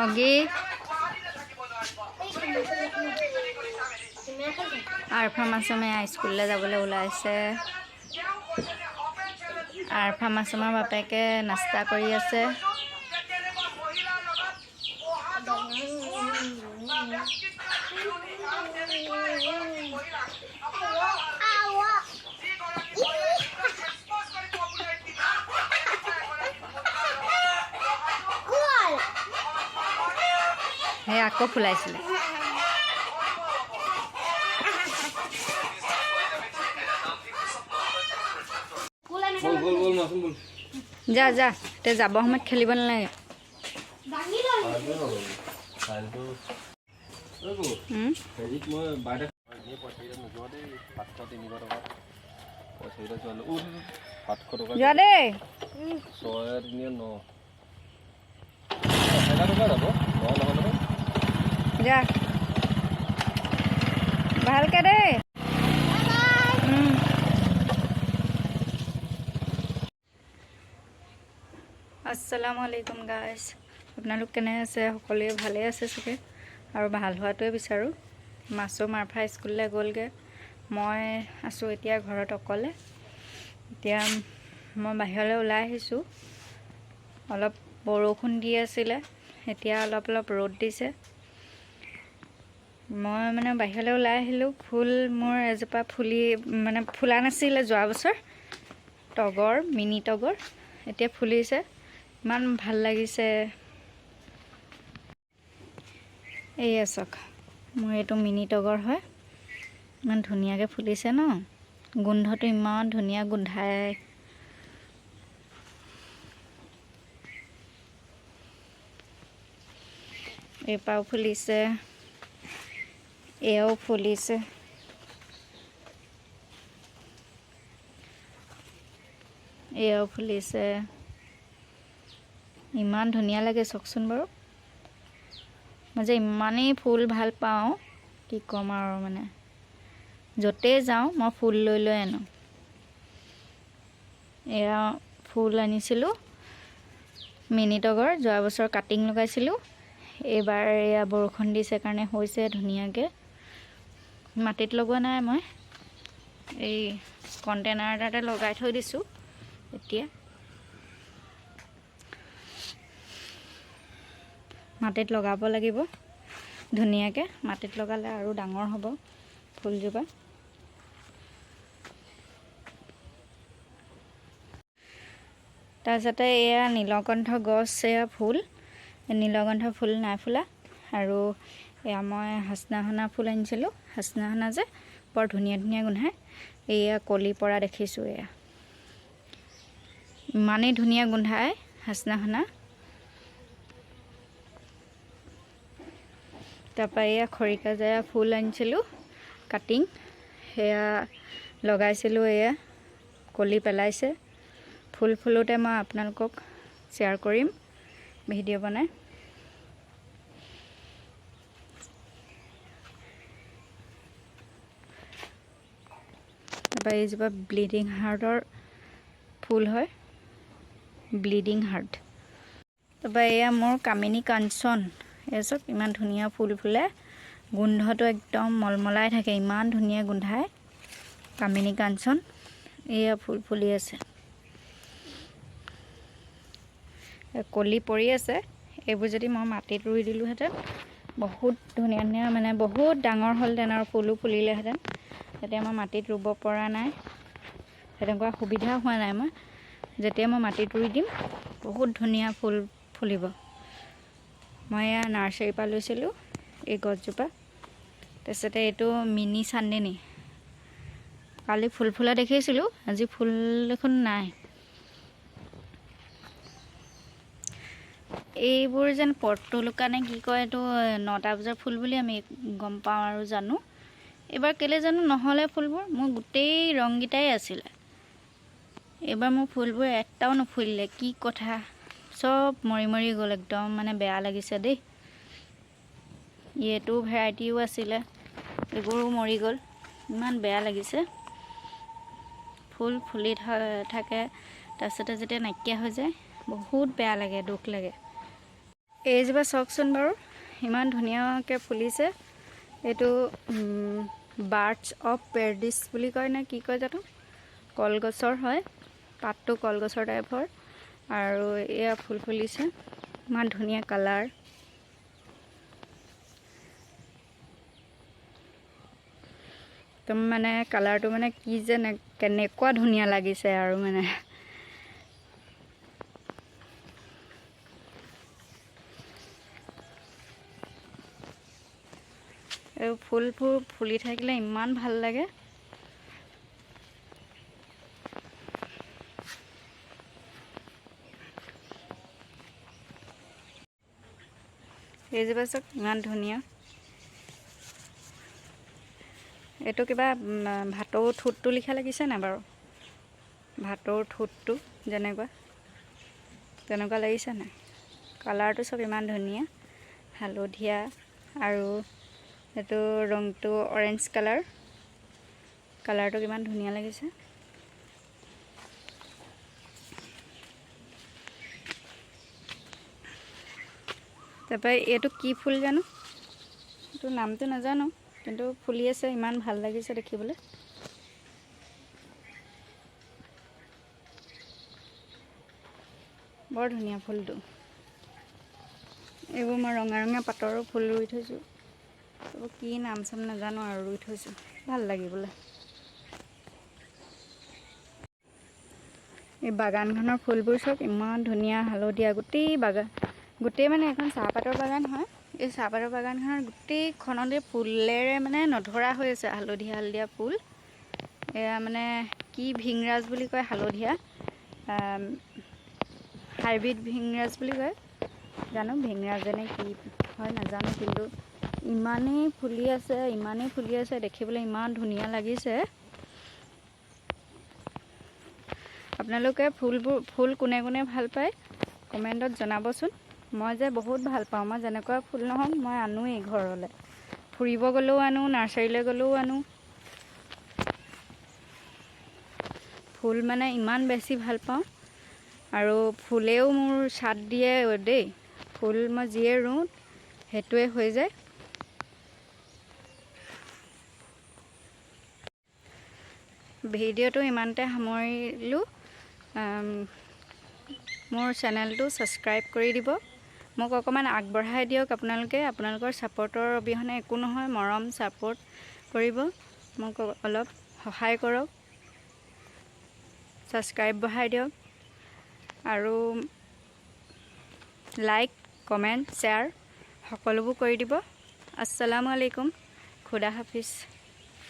অগি আৰফা মাছমে স্কুললৈ যাবলৈ ওলাইছে। আৰফা মাছমৰ বাপেকে নাস্তা কৰি আছে। সেই আকৌ ফুলাইছিলে। যা যা তে যাব সময়ত খেলিব নালাগে। যোৱা দেই যা ভালকে দেই। আসসালামু আলাইকুম গাইজ, আপোনালোক কেনে আছে? সকলোৱে ভালে আছে চাগে আৰু ভাল হোৱাটোৱে বিচাৰোঁ। মাছো মাৰফা স্কুললৈ গ'লগৈ, মই আছোঁ এতিয়া ঘৰত অকলে। এতিয়া মই বাহিৰলৈ ওলাই আহিছোঁ। অলপ বৰষুণ দি আছিলে, এতিয়া অলপ অলপ ৰ'দ দিছে। মই মানে বাহিৰলৈ ওলাই আহিলোঁ। ফুল মোৰ এজোপা ফুলা নাছিলে যোৱা বছৰ, তগৰ, মিনি তগৰ, এতিয়া ফুলিছে। ইমান ভাল লাগিছে। এইয়া চাওক, মোৰ এইটো মিনি তগৰ হয়। ইমান ধুনীয়াকৈ ফুলিছে ন, গোন্ধটো ইমান ধুনীয়া গোন্ধায়। এইপাও ফুলিছে, এয়াও ফুলিছে। এয়াও ফুলিছে। ইমান ধুনীয়া লাগে চাওকচোন বাৰু। মই যে ইমানেই ফুল ভাল পাওঁ, কি ক'ম আৰু। মানে য'তেই যাওঁ মই ফুল লৈ লৈ আনো। এয়া ফুল আনিছিলোঁ মিনি তগৰ, যোৱা বছৰ কাটিং লগাইছিলোঁ। এইবাৰ এয়া বৰষুণ দিছে কাৰণে হৈছে ধুনীয়াকৈ। মাটিত লগোৱা নাই, মই এই কণ্টেইনাৰ এটাতে লগাই থৈ দিছোঁ। এতিয়া মাটিত লগাব লাগিব ধুনীয়াকৈ। মাটিত লগালে আৰু ডাঙৰ হ'ব ফুলজোপা। তাৰপিছতে এয়া নীলকণ্ঠ গছ, এয়া ফুল। নীলকণ্ঠ ফুল নাই ফুলা। আৰু এয়া মই হাচনাহনা ফুল আনিছিলোঁ। হাচনাহনা যে বৰ ধুনীয়া ধুনীয়া গোন্ধায়। এয়া কলি পৰা দেখিছোঁ, এয়া ইমানেই ধুনীয়া গোন্ধায় হাচনাহনা। তাৰপৰা এয়া খৰিকাজয়া ফুল আনিছিলোঁ কাটিং, সেয়া লগাইছিলোঁ। এয়া কলি পেলাইছে। ফুল ফুলোতে মই আপোনালোকক শ্বেয়াৰ কৰিম ভিডিঅ' বনাই। তাৰপৰা এইজোপা ব্লিডিং হাৰ্টৰ ফুল হয়, ব্লিডিং হাৰ্ট। তাৰপৰা এয়া মোৰ কামিনী কাঞ্চন। এই চব ইমান ধুনীয়া ফুল ফুলে, গোন্ধটো একদম মলমলাই থাকে, ইমান ধুনীয়া গোন্ধায় কামিনী কাঞ্চন। এয়া ফুল ফুলি আছে, কলি পৰি আছে। এইবোৰ যদি মই মাটিত ৰুই দিলোঁহেঁতেন বহুত ধুনীয়া ধুনীয়া, মানে বহুত ডাঙৰ হ'লহেঁতেন আৰু ফুলো ফুলিলেহেঁতেন। এতিয়া মই মাটিত ৰুব পৰা নাই, তেনেকুৱা সুবিধা হোৱা নাই। মই যেতিয়া মই মাটিত ৰুই দিম বহুত ধুনীয়া ফুল ফুলিব। মই এয়া নাৰ্চাৰীৰ পৰা লৈছিলোঁ এই গছজোপা। তাৰপিছতে এইটো মিনি চান্দিনী, কালি ফুল ফুলা দেখিছিলোঁ, আজি ফুল দেখোন নাই। এইবোৰ যেন পৰ্তুলুকা নে কি কয়, এইটো 9টা বজাৰ ফুল বুলি আমি গম পাওঁ আৰু জানো। এইবাৰ কেলৈ জানো নহ'লে ফুলবোৰ, মোৰ গোটেই ৰংকেইটাই আছিলে। এইবাৰ মোৰ ফুলবোৰ এটাও নুফুলিলে, কি কথা। চব মৰি মৰি গ'ল, একদম মানে বেয়া লাগিছে দেই। এইটো ভেৰাইটিও আছিলে, এইবোৰো মৰি গ'ল, ইমান বেয়া লাগিছে। ফুল ফুলি থাকে, তাৰপিছতে যেতিয়া নাইকিয়া হৈ যায় বহুত বেয়া লাগে, দুখ লাগে। এইজোপা চাওকচোন বাৰু, ইমান ধুনীয়াকৈ ফুলিছে। এইটো বাৰ্ডছ অফ পেৰাডিছ বুলি কয় নে কি কয় জানো, কলগছৰ হয়, পাতটো কলগছৰ টাইপৰ, আৰু এয়া ফুল ফুলিছে, ইমান ধুনীয়া কালাৰ। একদম মানে কালাৰটো মানে কি যে কেনেকুৱা ধুনীয়া লাগিছে আৰু মানে। এই ফুলবোৰ ফুলি থাকিলে ইমান ভাল লাগে। এইজোপা চাওক ইমান ধুনীয়া। এইটো কিবা ভাটৌ ঠোঁটটো লিখা লাগিছে নাই বাৰু? ভাটৌৰ ঠোঁটটো যেনেকুৱা তেনেকুৱা লাগিছে নাই? কালাৰটো চব ইমান ধুনীয়া, হালধীয়া আৰু এইটো ৰংটো অৰেঞ্জ কালাৰ। কালাৰটো কিমান ধুনীয়া লাগিছে। তাৰপৰা এইটো কি ফুল জানো, এইটো নামটো নাজানো, কিন্তু ফুলি আছে, ইমান ভাল লাগিছে দেখিবলৈ। বৰ ধুনীয়া ফুলটো। এইবোৰ মই ৰঙা ৰঙা পাতৰো ফুল ৰুই থৈছোঁ, এইবোৰ কি নাম চাম নাজানো আৰু ৰুই থৈছোঁ ভাল লাগিবলৈ। এই বাগানখনৰ ফুলবোৰ চব ইমান ধুনীয়া, হালধীয়া, গোটেই মানে এখন চাহপাতৰ বাগান হয়। এই চাহপাতৰ বাগানখনৰ গোটেইখনতে ফুলেৰে মানে নধৰা হৈ আছে, হালধীয়া হালধীয়া ফুল। এয়া মানে কি ভিংৰাজ বুলি কয়, হালধীয়া হাইব্ৰিড ভিংৰাজ বুলি কয় জানো, ভিংৰাজে নে কি হয় নাজানো, কিন্তু ইমানেই ফুলি আছে, দেখিবলৈ ইমান ধুনীয়া লাগিছে। আপোনালোকে ফুল কোনে কোনে ভাল পায় কমেণ্টত জনাবচোন। মই যে বহুত ভাল পাওঁ, মই যেনেকুৱা ফুল নহওক মই আনোৱেই ঘৰলৈ, ফুৰিব গ'লেও আনো, নাৰ্চাৰীলৈ গ'লেও আনো। ফুল মানে ইমান বেছি ভাল পাওঁ, আৰু ফুলেও মোৰ ছাদ দিয়ে দেই। ফুল মই যিয়ে ৰুওঁ সেইটোৱে হৈ যায়। ভিডিঅ'টো ইমানতে সামৰিলোঁ। মোৰ চেনেলটো ছাবস্ক্ৰাইব কৰি দিব, মোক অকণমান আগবঢ়াই দিয়ক আপোনালোকে। আপোনালোকৰ ছাপোৰ্টৰ অবিহনে একো নহয়, মৰম ছাপোৰ্ট কৰিব, মোক অলপ সহায় কৰক, ছাবস্ক্ৰাইব বঢ়াই দিয়ক, আৰু লাইক কমেণ্ট শ্বেয়াৰ সকলোবোৰ কৰি দিব। আসসালামু আলাইকুম, খুদা হাফিজ।